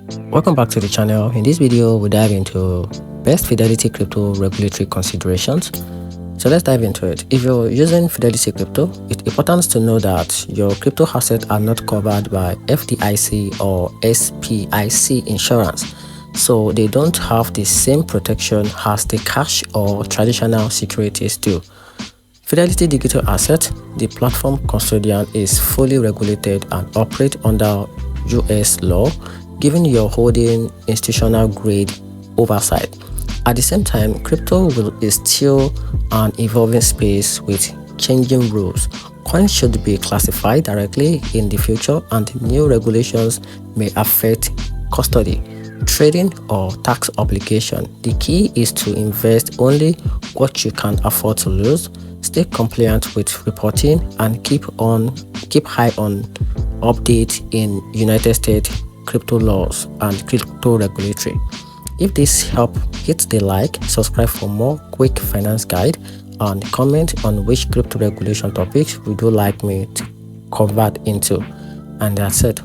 Welcome back to the channel. In this video, we'll dive into best Fidelity Crypto regulatory considerations. So let's dive into it. If you're using Fidelity Crypto, it's important to know that your crypto assets are not covered by FDIC or SPIC insurance. So they don't have the same protection as the cash or traditional securities do. Fidelity Digital Asset, the platform custodian, is fully regulated and operates under US law, giving your holding institutional grade oversight. At the same time, crypto is still an evolving space with changing rules. Coins should be classified directly in the future, and new regulations may affect custody, trading, or tax obligation. The key is to invest only what you can afford to lose, stay compliant with reporting, and keep high on updates in United States crypto laws and crypto regulatory. If this helped, hit the like, subscribe for more quick finance guide, and comment on which crypto regulation topics would you like me to convert into. And that's it.